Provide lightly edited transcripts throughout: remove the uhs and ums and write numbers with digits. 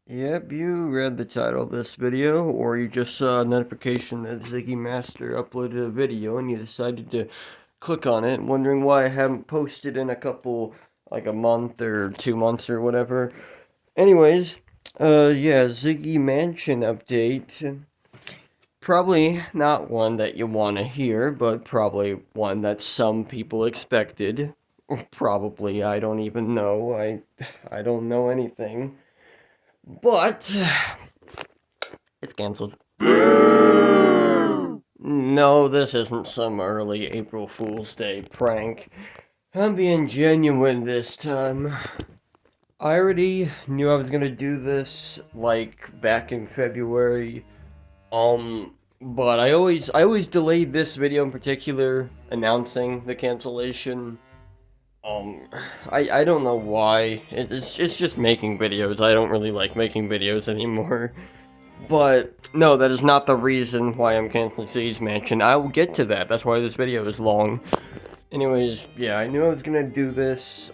Yep, you read the title of this video, or you just saw a notification that Ziggy Master uploaded a video and you decided to click on it, wondering why I haven't posted in a couple, like a month or 2 months or whatever. Anyways, yeah, Ziggy Mansion update. Probably not one that you want to hear, but probably one that some people expected. Probably, I don't even know. I don't know anything. But it's canceled. No, this isn't some early April Fool's Day prank. I'm being genuine this time. I already knew I was gonna do this, like, back in February. But I always delayed this video in particular, announcing the cancellation. Um, I don't know why. It's just making videos. I don't really like making videos anymore. But no, that is not the reason why I'm canceling Ziggy's Mansion. I will get to that. That's why this video is long. Anyways, yeah, I knew I was gonna do this.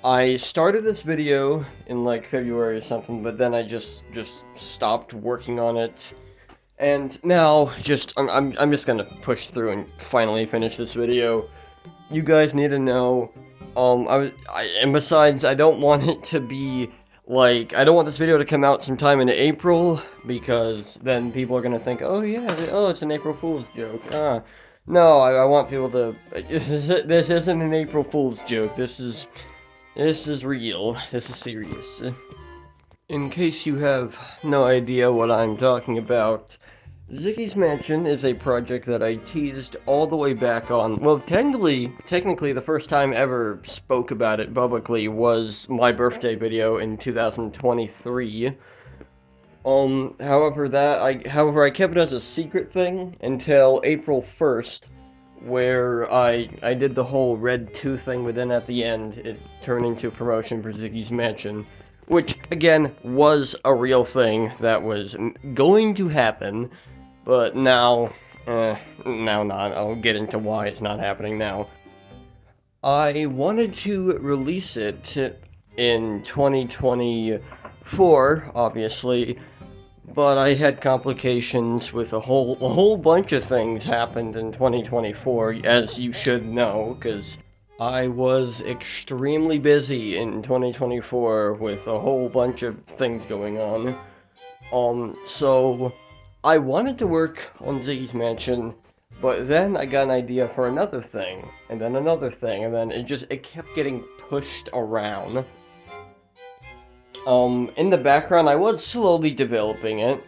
I started this video in like February or something, but then I just stopped working on it. And now, I'm just gonna push through and finally finish this video. You guys need to know, and besides, I don't want it to be, like, I don't want this video to come out sometime in April, because then people are gonna think, oh yeah, oh, it's an April Fool's joke, no, I want people to, this isn't an April Fool's joke, this is real, this is serious. In case you have no idea what I'm talking about, Ziggy's Mansion is a project that I teased all the way back on. Well, technically, the first time I ever spoke about it publicly was my birthday video in 2023. However, I kept it as a secret thing until April 1st, where I did the whole Red 2 thing, but then at the end, it turned into a promotion for Ziggy's Mansion, which, again, was a real thing that was going to happen. But now, now not. I'll get into why it's not happening now. I wanted to release it in 2024, obviously, but I had complications with a whole bunch of things happened in 2024, as you should know, because I was extremely busy in 2024 with a whole bunch of things going on. So I wanted to work on Ziggy's Mansion, but then I got an idea for another thing, and then another thing, and then it kept getting pushed around. In the background, I was slowly developing it.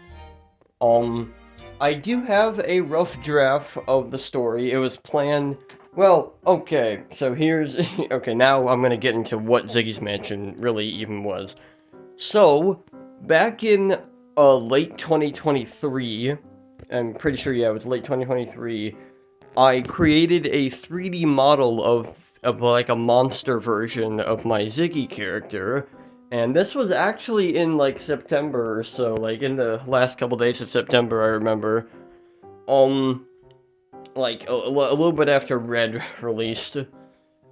I do have a rough draft of the story. It was planned. Well, okay, so here's. Okay, now I'm gonna get into what Ziggy's Mansion really even was. So, back in late 2023, I'm pretty sure, yeah, it was late 2023, I created a 3D model of like a monster version of my Ziggy character, and this was actually in like September or so, like in the last couple days of September, I remember. Like a little bit after Red released,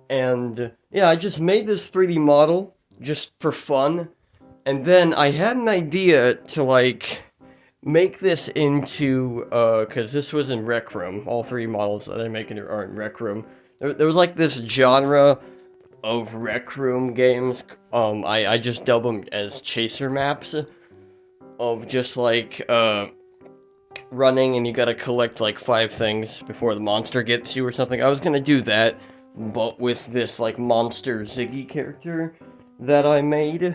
and yeah, I just made this 3D model just for fun. And then I had an idea to, like, make this into, because this was in Rec Room. All three models that I make are in Rec Room. There was, like, this genre of Rec Room games. I just dub them as chaser maps of just, like, running and you gotta collect, like, 5 things before the monster gets you or something. I was gonna do that, but with this, like, monster Ziggy character that I made.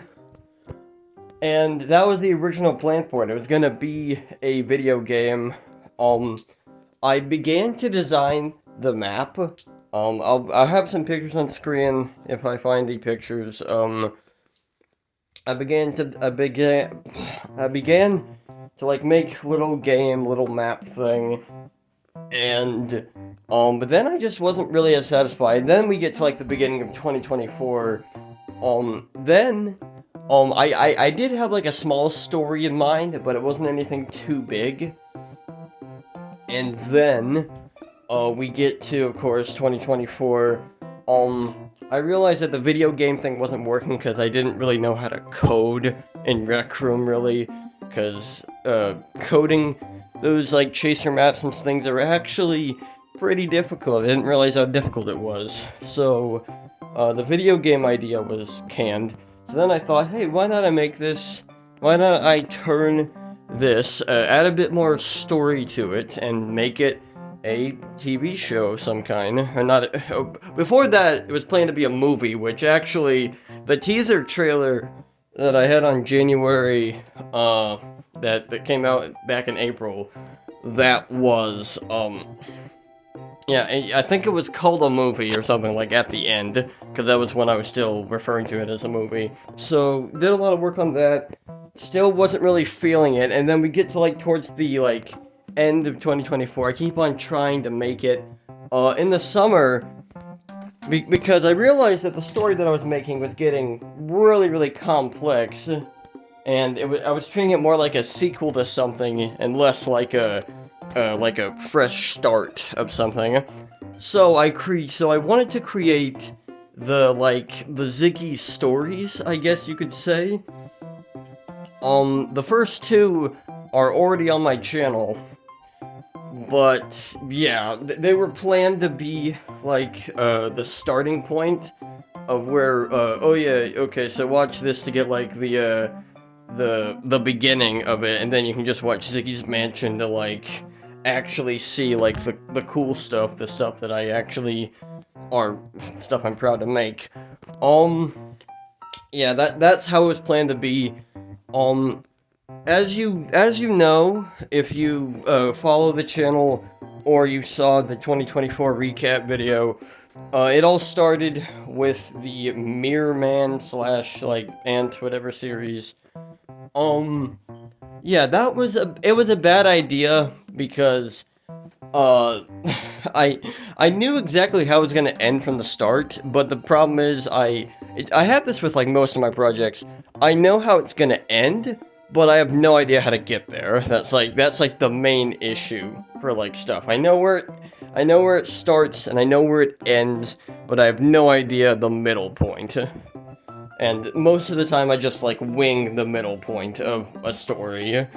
And that was the original plan for it. It was gonna be a video game. I began to design the map. I'll have some pictures on screen if I find the pictures. I began to like make little map thing, and but then I just wasn't really as satisfied. Then we get to like the beginning of 2024. Then I did have like a small story in mind, but it wasn't anything too big. And then we get to, of course, 2024, I realized that the video game thing wasn't working because I didn't really know how to code in Rec Room, really, because, coding those, like, chaser maps and things are actually pretty difficult. I didn't realize how difficult it was. So, the video game idea was canned. So then I thought, hey, why not I turn this, add a bit more story to it, and make it a TV show of some kind. Or not, before that, it was planned to be a movie, which actually, the teaser trailer that I had on January, that came out back in April, that was, yeah, I think it was called a movie or something, like, at the end, because that was when I was still referring to it as a movie. So, did a lot of work on that, still wasn't really feeling it, and then we get to, like, towards the, like, end of 2024, I keep on trying to make it, in the summer, because I realized that the story that I was making was getting really, really complex, and I was treating it more like a sequel to something, and less like a fresh start of something. So I wanted to create the Ziggy stories, I guess you could say. The first two are already on my channel, but yeah, they were planned to be like the starting point of where oh yeah, okay, so watch this to get like the beginning of it, and then you can just watch Ziggy's Mansion to like actually see like the cool stuff, the stuff that I actually stuff I'm proud to make. Yeah, that's how it was planned to be. As you know, if you follow the channel or you saw the 2024 recap video, it all started with the Mirror Man / like Ant whatever series. Yeah, it was a bad idea because I knew exactly how it was gonna end from the start, but the problem is I have this with like most of my projects. I know how it's gonna end, but I have no idea how to get there. That's like the main issue for like stuff. I know where it starts and I know where it ends, but I have no idea the middle point. And most of the time I just like wing the middle point of a story,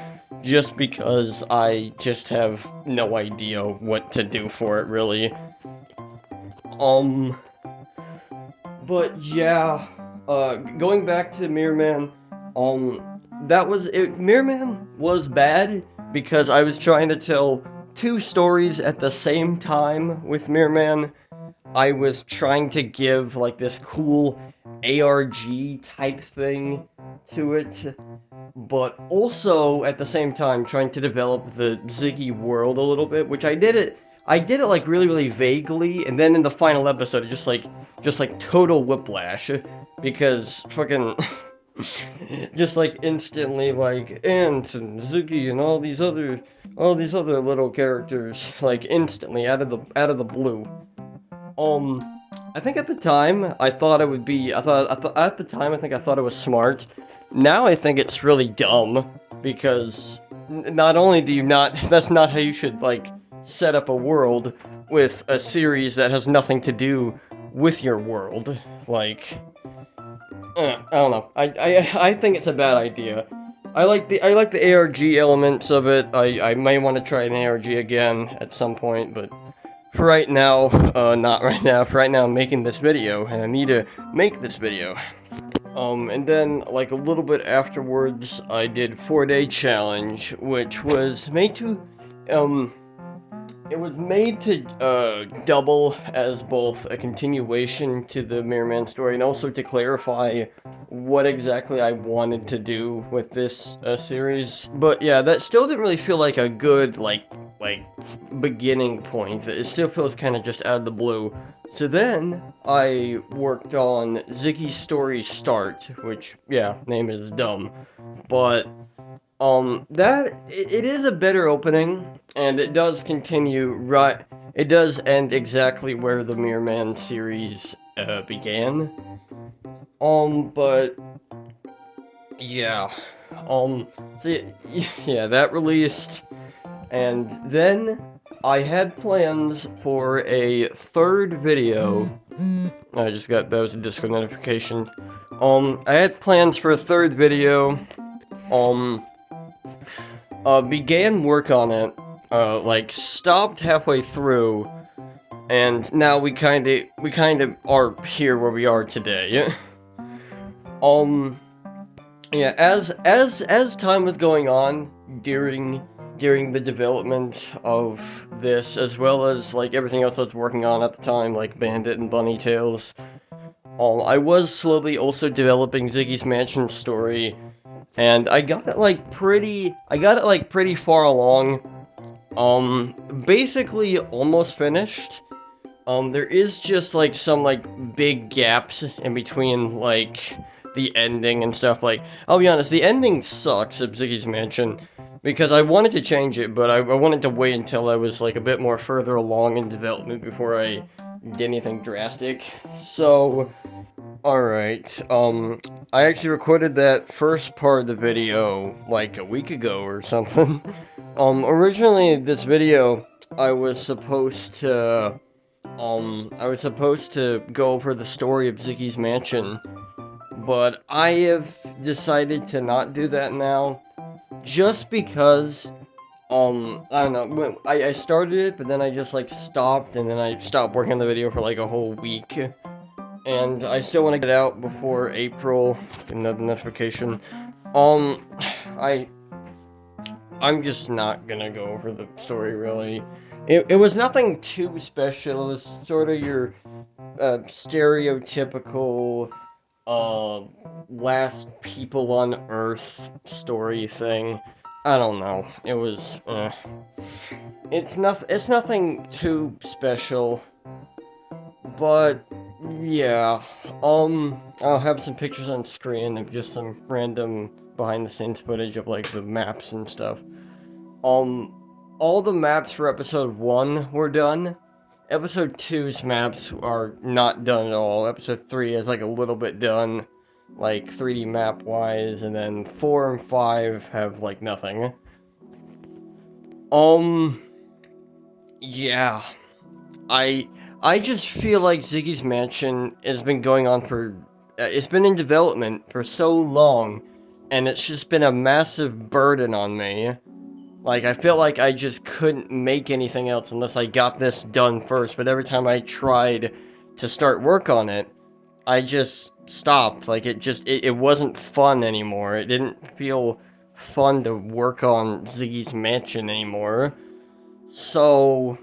just because I just have no idea what to do for it, really. But yeah, going back to Mirror Man, Mirror Man was bad because I was trying to tell two stories at the same time with Mirror Man. I was trying to give like this cool ARG type thing to it, but also at the same time trying to develop the Ziggy world a little bit, which I did it like really, really vaguely, and then in the final episode it just like total whiplash, because fucking just like instantly like Ant and Ziggy and all these other little characters like instantly out of the blue. I think at the time I thought it would be at the time I think I thought it was smart. Now I think it's really dumb, because not only do you not that's not how you should like set up a world with a series that has nothing to do with your world. Like I don't know. I think it's a bad idea. I like the ARG elements of it. I may want to try an ARG again at some point, but for right now, not right now. For right now, I'm making this video, and I need to make this video. And then, like, a little bit afterwards, I did 4-Day Challenge, which was made to, it was made to, double as both a continuation to the Mirror Man story, and also to clarify what exactly I wanted to do with this, series. But yeah, that still didn't really feel like a good, like, beginning point. It still feels kind of just out of the blue. So then, I worked on Ziggy's Story Start, which, yeah, name is dumb. But, it is a better opening, and it does continue it does end exactly where the Mirror Man series, began. But, yeah, so, yeah, that released, and then I had plans for a third video I just got, that was a Discord notification. I had plans for a third video. Began work on it, like, stopped halfway through, and now we kinda are here where we are today. Yeah, as time was going on during the development of this, as well as, like, everything else I was working on at the time, like Bandit and Bunny Tales, I was slowly also developing Ziggy's Mansion story, and I got it, like, pretty far along, basically almost finished. There is just, like, some, like, big gaps in between, like, the ending and stuff. Like, I'll be honest, the ending sucks of Ziggy's Mansion, because I wanted to change it, but I wanted to wait until I was, like, a bit more further along in development before I did anything drastic. So, alright, I actually recorded that first part of the video, like, a week ago or something. Originally, this video, I was supposed to go over the story of Ziggy's Mansion, but I have decided to not do that now, just because, I don't know, I started it, but then I just, like, stopped, and then I stopped working on the video for, like, a whole week, and I still want to get it out before April, another notification. I'm just not gonna go over the story, really. It was nothing too special. It was sort of your stereotypical last people on Earth story thing. I don't know. It was it's nothing too special. But yeah, I'll have some pictures on screen of just some random behind the scenes footage of, like, the maps and stuff. All the maps for episode 1 were done. Episode 2's maps are not done at all. Episode 3 is, like, a little bit done, like, 3D map-wise, and then 4 and 5 have, like, nothing. Yeah. I just feel like Ziggy's Mansion has been going on for, it's been in development for so long, and it's just been a massive burden on me. Like, I feel like I just couldn't make anything else unless I got this done first, but every time I tried to start work on it, I just stopped. Like, it wasn't fun anymore. It didn't feel fun to work on Ziggy's Mansion anymore. So,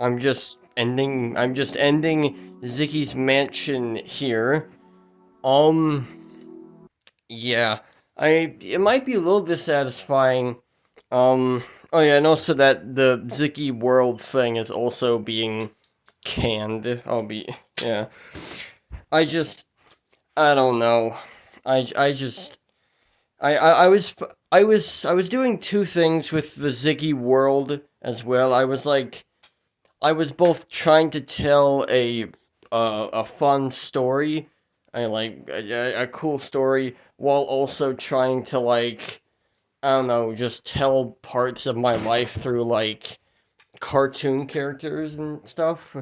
I'm just ending Ziggy's Mansion here. Yeah. It might be a little dissatisfying. Oh yeah, and also that the Ziggy World thing is also being canned. Yeah. I don't know. I was doing two things with the Ziggy World as well. I was both trying to tell a fun story, a cool story, while also trying to, like, I don't know, just tell parts of my life through, like, cartoon characters and stuff.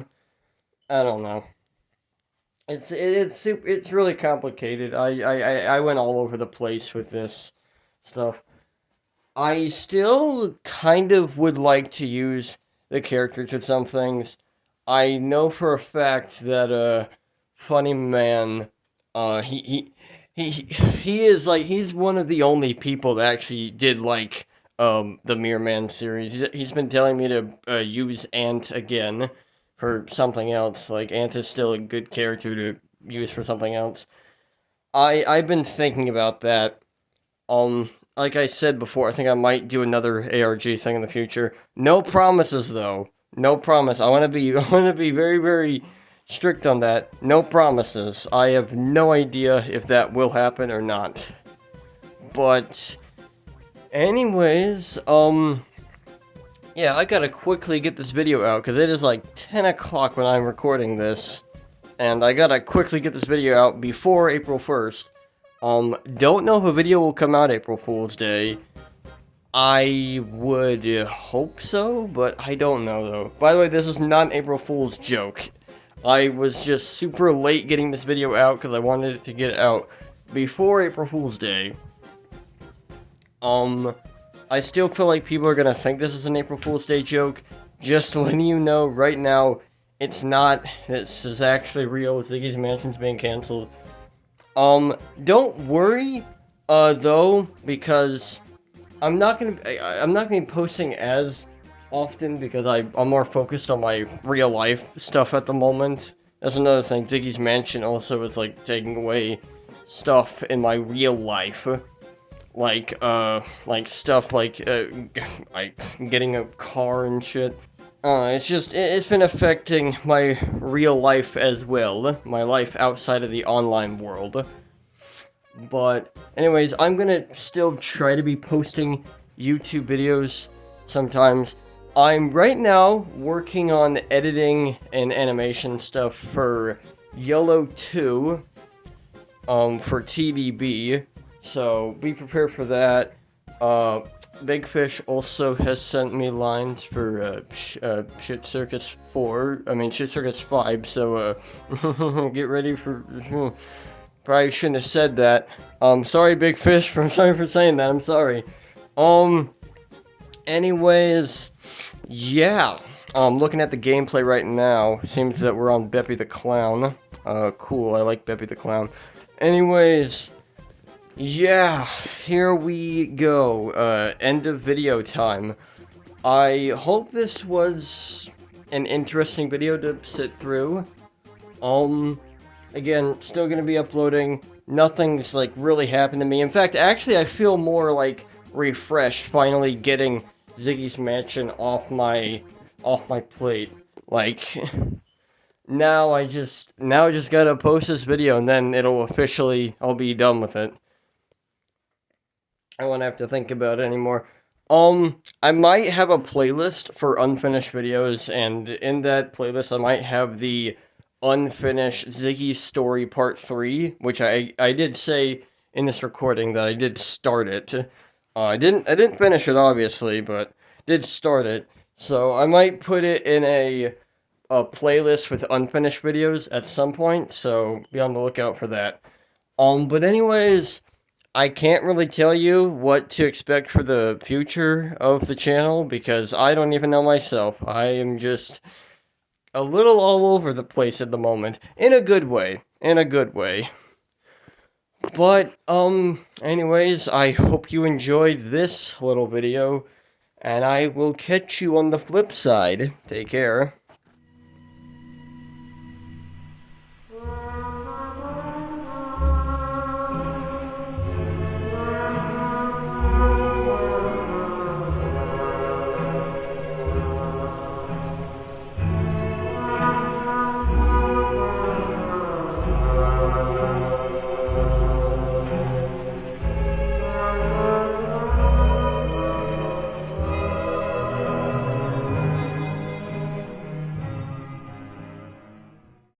I don't know. It's really complicated. I went all over the place with this stuff. I still kind of would like to use the characters with some things. I know for a fact that Funny Man, he is, like, he's one of the only people that actually did, like, the Mirror Man series. He's been telling me to use Ant again for something else. Like, Ant is still a good character to use for something else. I've been thinking about that. Like I said before, I think I might do another ARG thing in the future. No promises, though. No promise. I want to be very, very strict on that. No promises. I have no idea if that will happen or not. But anyways, yeah, I gotta quickly get this video out, because it is like 10 o'clock when I'm recording this, and I gotta quickly get this video out before April 1st. Don't know if a video will come out April Fool's Day. I would hope so, but I don't know, though. By the way, this is not an April Fool's joke. I was just super late getting this video out because I wanted it to get out before April Fool's Day. I still feel like people are gonna think this is an April Fool's Day joke. Just letting you know right now, it's not. This is actually real. Ziggy's Mansion's being canceled. Don't worry, though, because I'm not gonna be posting as often because I'm more focused on my real life stuff at the moment. That's another thing. Ziggy's Mansion also is like taking away stuff in my real life. Like stuff like getting a car and shit. It's been affecting my real life as well. My life outside of the online world. But, anyways, I'm gonna still try to be posting YouTube videos sometimes. I'm right now working on editing and animation stuff for Yellow 2, for TDB. So, be prepared for that. Big Fish also has sent me lines for, Shit Circus 4. I mean, Shit Circus 5, so, get ready for... Probably shouldn't have said that. Sorry, Big Fish, I'm sorry for saying that, I'm sorry. Anyways, yeah. Looking at the gameplay right now, seems that we're on Beppy the Clown. Cool, I like Beppy the Clown. Anyways... yeah, here we go, end of video time. I hope this was an interesting video to sit through. Again, still gonna be uploading, nothing's, like, really happened to me. In fact, actually, I feel more, like, refreshed finally getting Ziggy's Mansion off my plate. Like, now I just gotta post this video and then I'll be done with it. I won't have to think about it anymore. I might have a playlist for unfinished videos, and in that playlist, I might have the unfinished Ziggy Story Part 3, which I did say in this recording that I did start it. I didn't finish it, obviously, but did start it. So I might put it in a playlist with unfinished videos at some point, so be on the lookout for that. But anyways... I can't really tell you what to expect for the future of the channel, because I don't even know myself. I am just a little all over the place at the moment. In a good way. In a good way. But, anyways, I hope you enjoyed this little video, and I will catch you on the flip side. Take care.